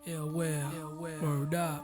Yeah, well, word up.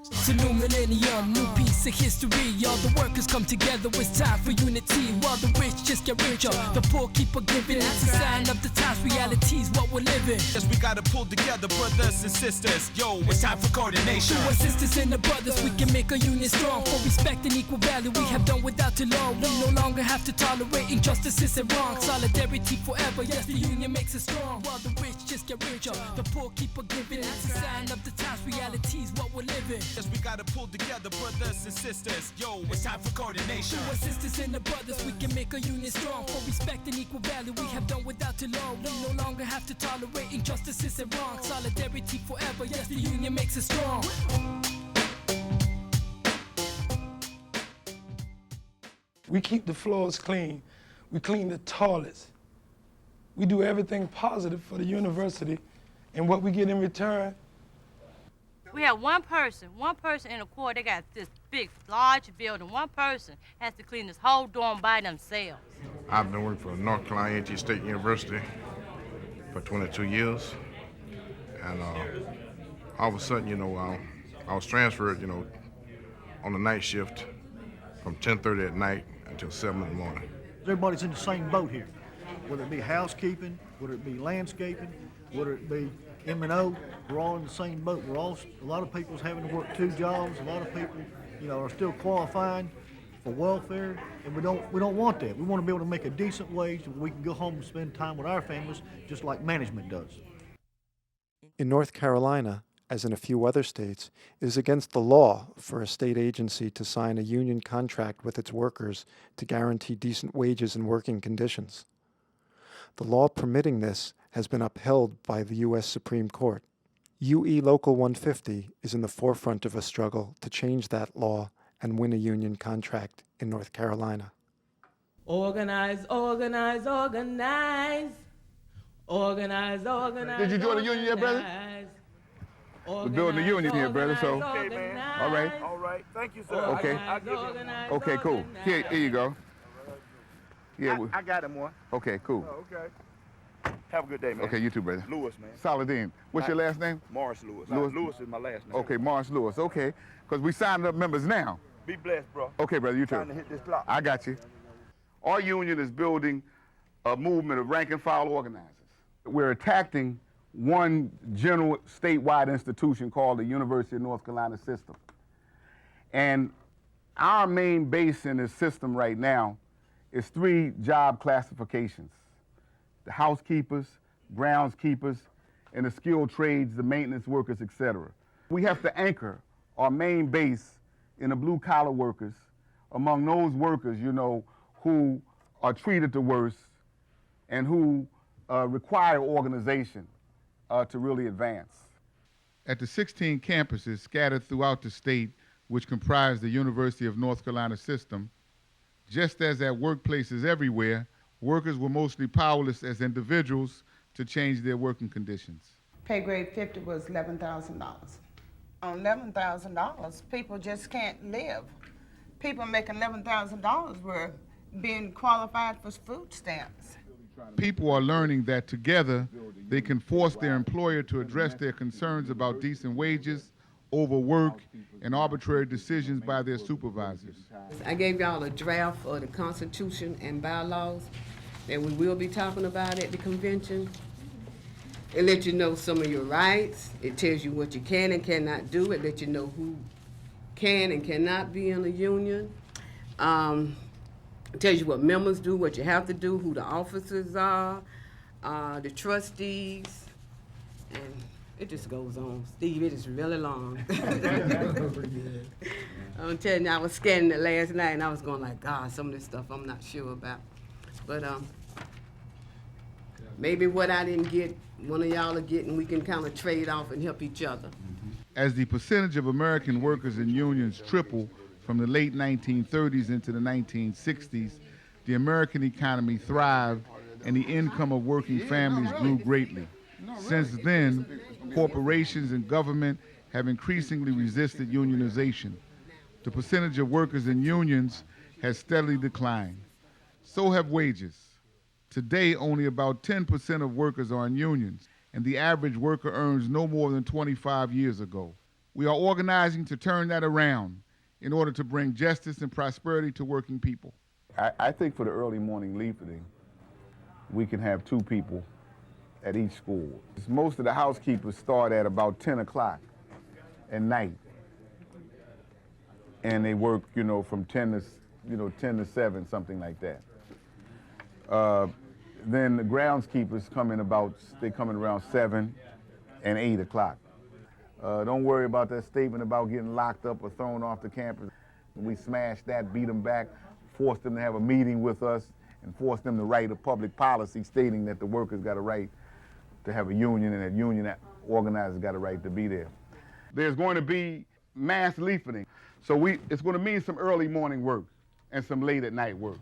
It's a new millennium, new piece of history. All the workers come together, it's time for unity. While the rich just get richer, the poor keep on giving. It's a sign of the times, reality's what we're living. Yes, we gotta pull together, brothers and sisters. Yo, it's time for coordination. Through our sisters and the brothers, we can make a union strong. For respect and equal value, we have done without too long. We no longer have to tolerate injustices and wrong. Solidarity forever, yes, the union makes us strong. While the rich just get richer, the poor keep on giving. It's a sign of the times, reality's what we're living. Yes, we gotta pull together, brothers and sisters. Yo, it's time for coordination. Through our sisters and the brothers, we can make a union strong. For respect and equal value, we have done without too long. We no longer have to tolerate injustices and wrong. Solidarity forever, yes, the union makes us strong. We keep the floors clean. We clean the toilets. We do everything positive for the university, and what we get in return. We have one person in the Corps. They got this big, large building. One person has to clean this whole dorm by themselves. I've been working for North Carolina A&T State University for 22 years. And all of a sudden, I was transferred, on the night shift from 10:30 at night until 7 in the morning. Everybody's in the same boat here, whether it be housekeeping, whether it be landscaping, whether it be M&O, we're all in the same boat. A lot of people's having to work 2 jobs. A lot of people, are still qualifying for welfare, and we don't want that. We want to be able to make a decent wage and we can go home and spend time with our families just like management does. In North Carolina, as in a few other states, it is against the law for a state agency to sign a union contract with its workers to guarantee decent wages and working conditions. The law permitting this has been upheld by the U.S. Supreme Court. UE Local 150 is in the forefront of a struggle to change that law and win a union contract in North Carolina. Organize, organize, organize. Organize, organize. Did you join the union yet, brother? We're building the union here, brother, so. Okay, man. All right. All right. Thank you, sir. Okay. I'll give you Okay, cool. Here you go. Yeah. I got him one. Okay, cool. Oh, okay. Have a good day, man. Okay, you too, brother. Lewis, man. Saladin. What's your last name? Morris Lewis. Lewis? Lewis is my last name. Okay, Morris Lewis. Okay, because we signed up members now. Be blessed, bro. Okay, brother, you too. Trying to hit this clock. I got you. Our union is building a movement of rank and file organizers. We're attacking one general statewide institution called the University of North Carolina system. And our main base in this system right now is 3 job classifications: the housekeepers, groundskeepers, and the skilled trades, the maintenance workers, etc. We have to anchor our main base in the blue-collar workers, among those workers, who are treated the worst and who require organization to really advance. At the 16 campuses scattered throughout the state, which comprise the University of North Carolina system, just as at workplaces everywhere, workers were mostly powerless as individuals to change their working conditions. Pay grade 50 was $11,000. On $11,000, people just can't live. People making $11,000 were being qualified for food stamps. People are learning that together they can force their employer to address their concerns about decent wages, overwork, and arbitrary decisions by their supervisors. I gave y'all a draft of the Constitution and bylaws that we will be talking about at the convention. It lets you know some of your rights. It tells you what you can and cannot do. It lets you know who can and cannot be in a union. It tells you what members do, what you have to do, who the officers are, the trustees, and it just goes on. Steve, it is really long. I'm telling you, I was scanning it last night and I was going like, God, some of this stuff I'm not sure about. But maybe what I didn't get, one of y'all are getting, we can kind of trade off and help each other. As the percentage of American workers in unions tripled from the late 1930s into the 1960s, the American economy thrived and the income of working families grew greatly. Since then, corporations and government have increasingly resisted unionization. The percentage of workers in unions has steadily declined. So have wages. Today, only about 10% of workers are in unions, and the average worker earns no more than 25 years ago. We are organizing to turn that around in order to bring justice and prosperity to working people. I think for the early morning leafleting, we can have 2 people at each school. Most of the housekeepers start at about 10 o'clock at night, and they work, from 10 to 7, something like that. Then the groundskeepers come in around 7 and 8 o'clock. Don't worry about that statement about getting locked up or thrown off the campus. We smash that, beat them back, force them to have a meeting with us, and force them to write a public policy stating that the workers got a right to have a union and that union organizers got a right to be there. There's going to be mass leafleting. So it's going to mean some early morning work and some late at night work.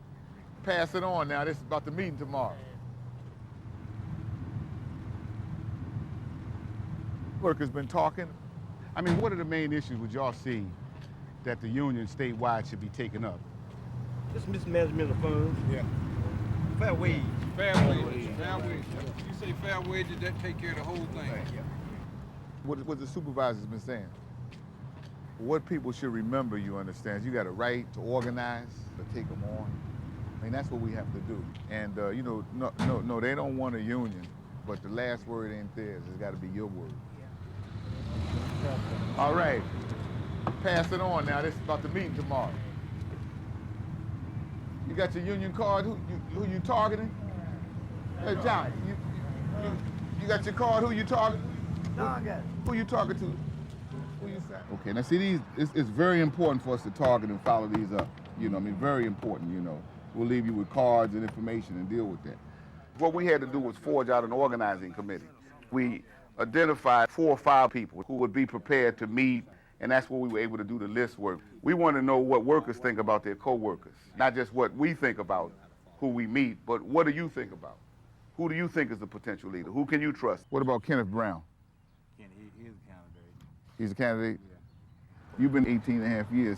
Pass it on now. This is about the meeting tomorrow. Workers been talking. I mean, what are the main issues would y'all see that the union statewide should be taking up? Just mismanagement of funds. Yeah. Fair wage. Fair wage. You say fair wages, that take care of the whole thing. What the supervisors been saying? What people should remember, you understand, you got a right to organize, to take them on. I mean, that's what we have to do. And, no, they don't want a union, but the last word ain't theirs. It's got to be your word. All right. Pass it on now. This is about the meeting tomorrow. You got your union card? Who you targeting? Hey, John, you got your card? Who you targeting? No, I got it. Who you talking to? Who you say? Okay, now see, it's very important for us to target and follow these up. Very important, We'll leave you with cards and information and deal with that. What we had to do was forge out an organizing committee. We identified 4 or 5 people who would be prepared to meet, and that's where we were able to do the list work. We want to know what workers think about their co-workers, not just what we think about who we meet, but what do you think about? Who do you think is the potential leader? Who can you trust? What about Kenneth Brown? He's a candidate. He's a candidate? Yeah. You've been 18 and a half years,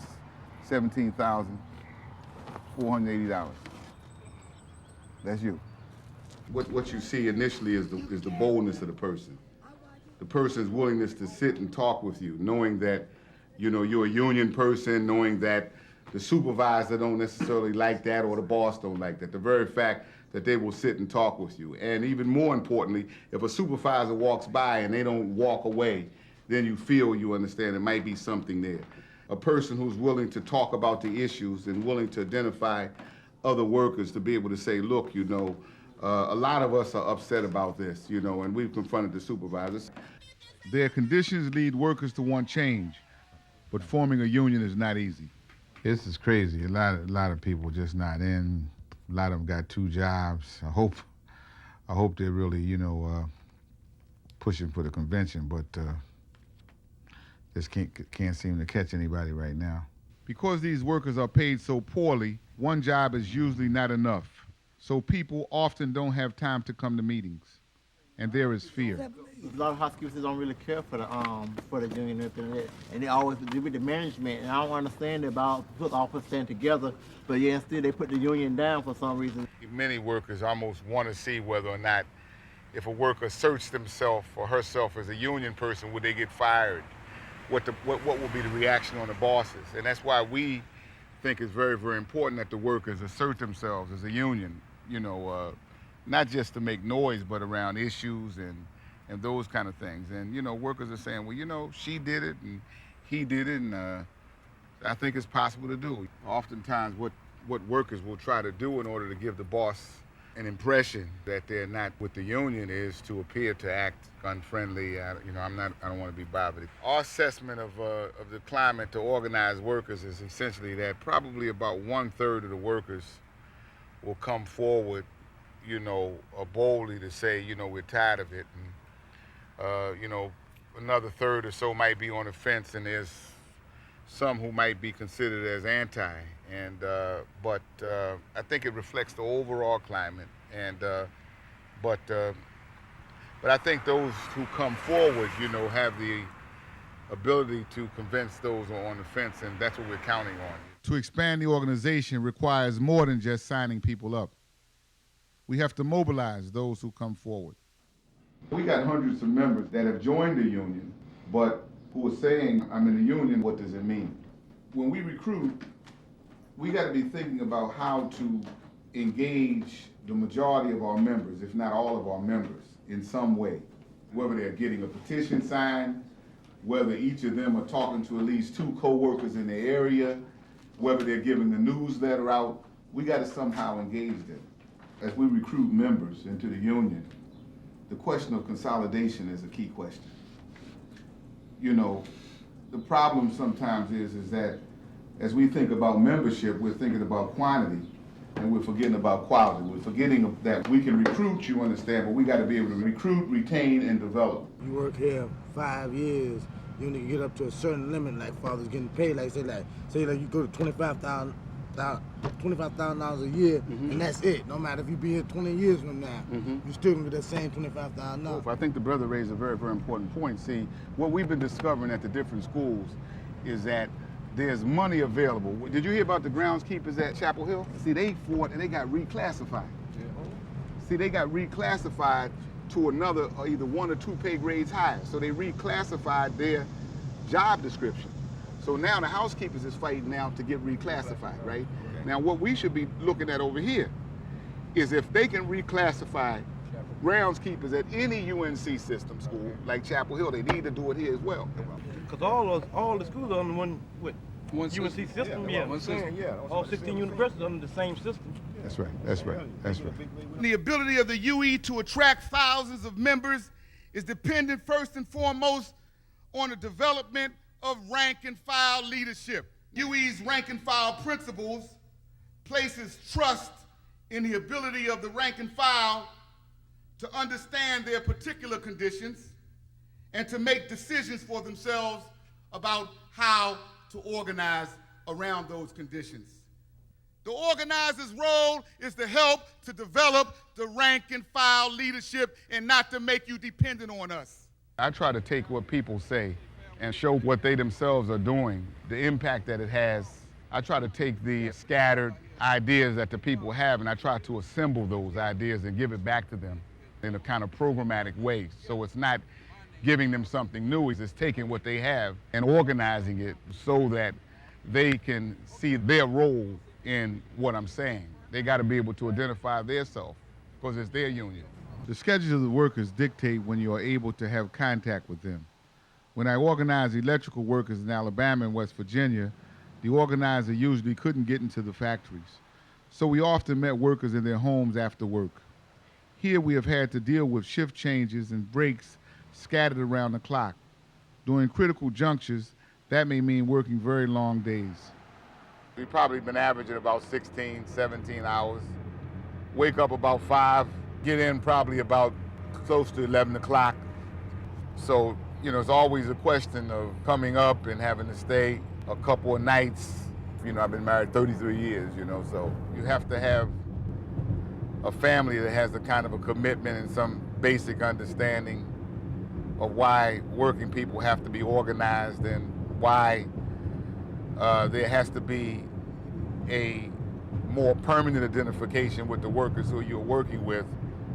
$17,480. That's you. What you see initially is the boldness of the person. The person's willingness to sit and talk with you, knowing that, you're a union person, knowing that the supervisor don't necessarily like that or the boss don't like that. The very fact that they will sit and talk with you. And even more importantly, if a supervisor walks by and they don't walk away, then you understand, there might be something there. A person who's willing to talk about the issues and willing to identify other workers to be able to say, look, a lot of us are upset about this, and we've confronted the supervisors. Their conditions lead workers to want change, but forming a union is not easy. This is crazy. A lot of people just not in. A lot of them got 2 jobs. I hope they're really, pushing for the convention, but just can't seem to catch anybody right now. Because these workers are paid so poorly, one job is usually not enough. So people often don't have time to come to meetings, and there is fear. A lot of housekeepers don't really care for the union and everything like that, and they always do with the management. And I don't understand about put office stand together, but yeah, instead they put the union down for some reason. Many workers almost want to see whether or not, if a worker asserts themselves or herself as a union person, would they get fired? What will be the reaction on the bosses? And that's why we think it's very, very important that the workers assert themselves as a union, not just to make noise, but around issues and those kind of things. And, workers are saying, well, she did it and he did it, and I think it's possible to do. Oftentimes what workers will try to do in order to give the boss an impression that they're not with the union is to appear to act unfriendly. I don't want to be bothered. Our assessment of the climate to organize workers is essentially that probably about 1/3 of the workers will come forward, boldly to say, we're tired of it. And, another 1/3 or so might be on the fence, and there's some who might be considered as anti. And but I think it reflects the overall climate. And but I think those who come forward, have the ability to convince those who are on the fence, and that's what we're counting on. To expand the organization requires more than just signing people up. We have to mobilize those who come forward. We got hundreds of members that have joined the union, but who are saying, I'm in the union, what does it mean? When we recruit, we got to be thinking about how to engage the majority of our members, if not all of our members, in some way. Whether they're getting a petition signed, whether each of them are talking to at least 2 co-workers in their area, whether they're giving the newsletter out, we got to somehow engage them. As we recruit members into the union, the question of consolidation is a key question. You know, the problem sometimes is that as we think about membership, we're thinking about quantity and we're forgetting about quality. We're forgetting that we can recruit, you understand, but we got to be able to recruit, retain, and develop. You work here 5 years, you need to get up to a certain limit, like fathers getting paid, like say you go to $25,000 a year, and that's it. No matter if you be here 20 years from now, you still gonna get that same $25,000. I think the brother raised a very, very important point. See, what we've been discovering at the different schools is that there's money available. Did you hear about the groundskeepers at Chapel Hill? See, they fought and they got reclassified. See, they got reclassified to another, either 1 or 2 pay grades higher. So they reclassified their job description. So now the housekeepers is fighting now to get reclassified, right? Now what we should be looking at over here is if they can reclassify groundskeepers at any UNC system school, like Chapel Hill, they need to do it here as well. Because all the schools are under one UNC system, yeah. All 16 universities are under the same system. That's right, that's right, that's right. The ability of the UE to attract thousands of members is dependent first and foremost on the development of rank and file leadership. UE's rank and file principles places trust in the ability of the rank and file to understand their particular conditions and to make decisions for themselves about how to organize around those conditions. The organizer's role is to help to develop the rank and file leadership and not to make you dependent on us. I try to take what people say and show what they themselves are doing, the impact that it has. I try to take the scattered ideas that the people have and I try to assemble those ideas and give it back to them in a kind of programmatic way. So it's not giving them something new, it's taking what they have and organizing it so that they can see their role in what I'm saying. They got to be able to identify their self because it's their union. The schedules of the workers dictate when you are able to have contact with them. When I organized electrical workers in Alabama and West Virginia, the organizer usually couldn't get into the factories. So we often met workers in their homes after work. Here we have had to deal with shift changes and breaks scattered around the clock. During critical junctures, that may mean working very long days. We've probably been averaging about 16, 17 hours. Wake up about 5, get in probably about close to 11 o'clock. So, you know, it's always a question of coming up and having to stay a couple of nights. You know, I've been married 33 years, you know, so you have to have a family that has a kind of a commitment and some basic understanding of why working people have to be organized and why there has to be a more permanent identification with the workers who you're working with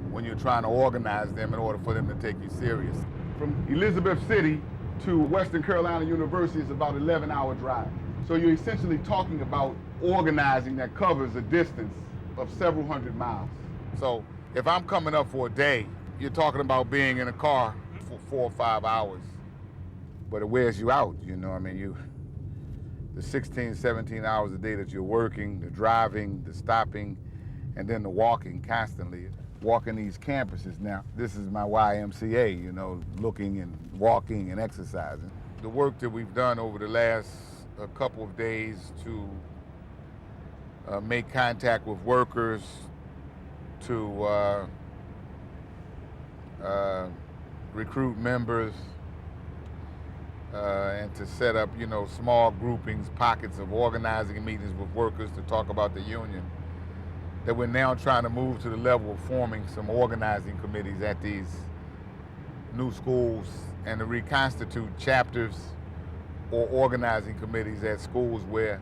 when you're trying to organize them in order for them to take you serious. From Elizabeth City to Western Carolina University is about an 11-hour drive. So you're essentially talking about organizing that covers a distance of several hundred miles. So if I'm coming up for a day, you're talking about being in a car for 4 or 5 hours, but it wears you out, you know, I mean, the 16, 17 hours a day that you're working, the driving, the stopping, and then the walking constantly. Walking these campuses now, this is my YMCA, you know, looking and walking and exercising. The work that we've done over the last couple of days to make contact with workers, to recruit members, and to set up, you know, small groupings, pockets of organizing meetings with workers to talk about the union, that we're now trying to move to the level of forming some organizing committees at these new schools and to reconstitute chapters or organizing committees at schools where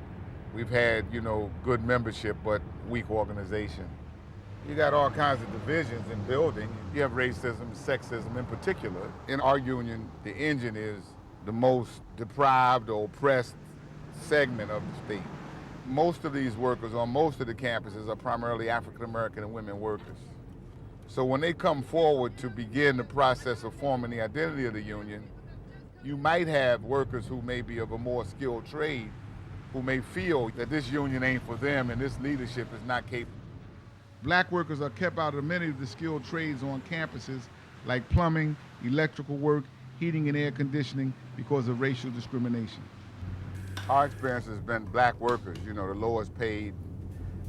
we've had, you know, good membership but weak organization. You got all kinds of divisions in building. You have racism, sexism in particular. In our union, the engine is the most deprived or oppressed segment of the state. Most of these workers on most of the campuses are primarily African American and women workers. So when they come forward to begin the process of forming the identity of the union, you might have workers who may be of a more skilled trade who may feel that this union ain't for them and this leadership is not capable. Black workers are kept out of many of the skilled trades on campuses like plumbing, electrical work, heating and air conditioning because of racial discrimination. Our experience has been black workers, the lowest paid,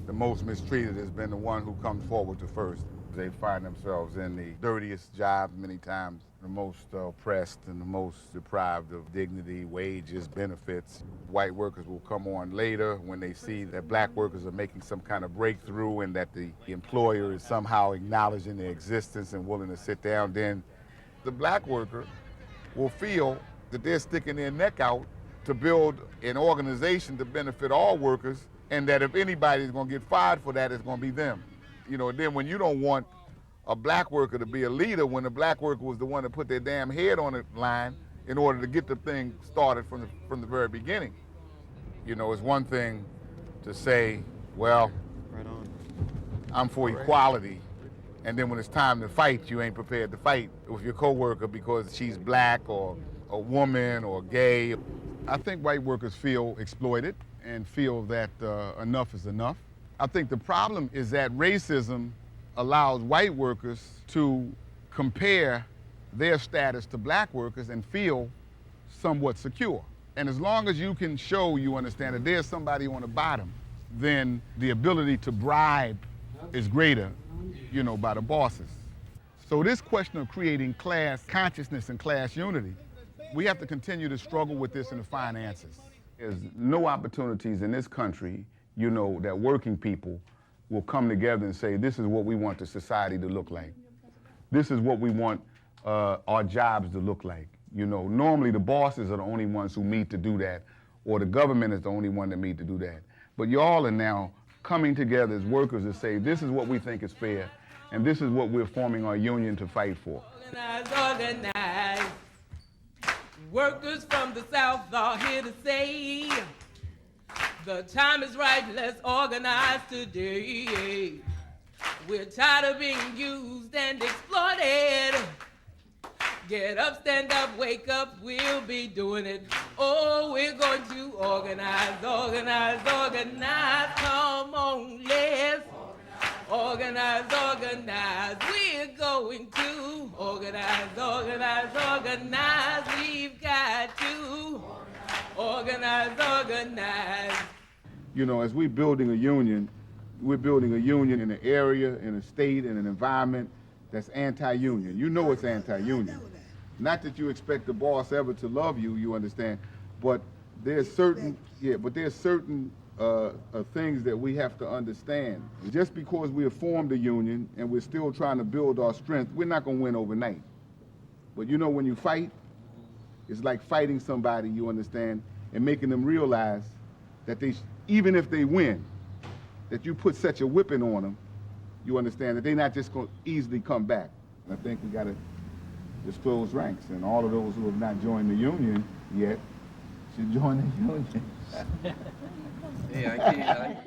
the most mistreated has been the one who comes forward to first. They find themselves in the dirtiest jobs many times, the most oppressed and the most deprived of dignity, wages, benefits. White workers will come on later when they see that black workers are making some kind of breakthrough and that the employer is somehow acknowledging their existence and willing to sit down. Then the black worker will feel that they're sticking their neck out to build an organization to benefit all workers, and that if anybody's going to get fired for that, it's going to be them. Then when you don't want a black worker to be a leader, when the black worker was the one to put their damn head on the line in order to get the thing started from the very beginning. It's one thing to say, well, I'm for equality, and then when it's time to fight, you ain't prepared to fight with your coworker because she's black or a woman or gay. I think white workers feel exploited and feel that enough is enough. I think the problem is that racism allows white workers to compare their status to black workers and feel somewhat secure. And as long as you can show, you understand, that there's somebody on the bottom, then the ability to bribe is greater, by the bosses. So this question of creating class consciousness and class unity, we have to continue to struggle with this in the finances. There's no opportunities in this country, that working people will come together and say, this is what we want the society to look like. This is what we want our jobs to look like. Normally the bosses are the only ones who meet to do that, or the government is the only one that meet to do that. But y'all are now coming together as workers to say, this is what we think is fair, and this is what we're forming our union to fight for. Organize. Workers from the South are here to say, the time is right, let's organize today. We're tired of being used and exploited. Get up, stand up, wake up, we'll be doing it. Oh, we're going to organize, organize, organize. Come on, let's organize, organize. We're going to organize, organize, organize. We've got to organize, organize. As we're building a union, we're building a union in an area, in a state, in an environment that's anti-union. It's anti-union. Not that you expect the boss ever to love you, you understand, but there's certain, things that we have to understand. Just because we have formed a union and we're still trying to build our strength, we're not going to win overnight. But when you fight, it's like fighting somebody, you understand, and making them realize that even if they win, that you put such a whipping on them, you understand that they're not just going to easily come back. And I think we got to disclose ranks, and all of those who have not joined the union yet should join the union. Yeah, I can't.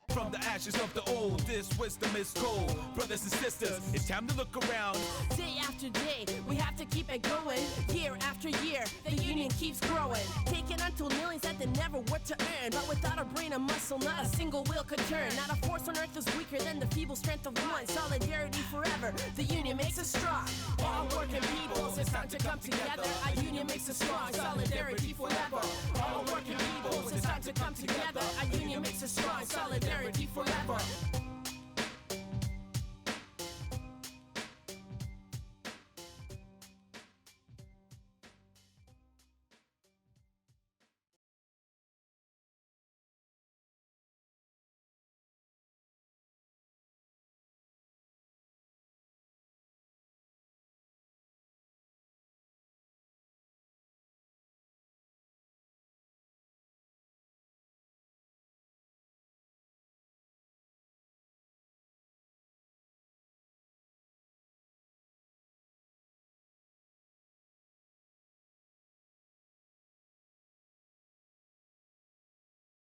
From the ashes of the old, this wisdom is cold. Brothers and sisters, it's time to look around. Day after day, we have to keep it going. Year after year, the union keeps growing. Taking untold millions that they never worked to earn. But without a brain and muscle, not a single wheel could turn. Not a force on earth is weaker than the feeble strength of one. Solidarity forever, the union makes us strong. All working peoples, it's time to come together. Our union makes us strong. Solidarity forever. All working peoples, it's time to come together. Our union makes us strong. Solidarity forever.